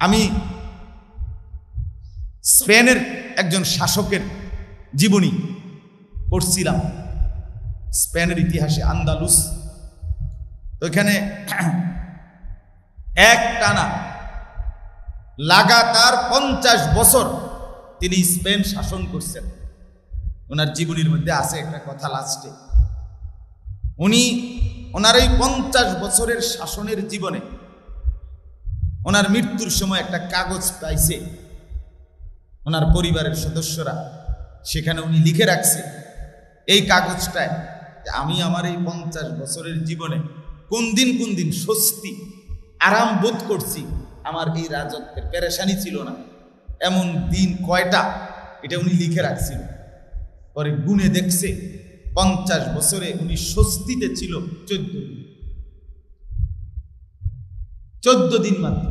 আমি স্পেনের একজন শাসকের জীবনী পড়ছিলাম, স্পেনের ইতিহাসে আন্দালুস। তো এখানে এক টানা লাগাতার 50 বছর তিনি স্পেন শাসন করছেন। ওনার জীবনীর মধ্যে আছে একটা কথা লাস্টে, উনি ওনার এই 50 বছরের শাসনের জীবনে ওনার মৃত্যুর সময় একটা কাগজ পাইছে ওনার পরিবারের সদস্যরা, সেখানে উনি লিখে রাখছে এই কাগজটায় আমি আমার এই 50 বছরের জীবনে কোন দিন স্বস্তি আরাম বোধ করছি, আমার এই রাজত্বের পেরেশানি ছিল না, এমন দিন কয়টা, এটা উনি লিখে রাখছিল। পরে গুনে দেখছে 50 বছরে উনি স্বস্তিতে ছিল 14 দিন মাত্র।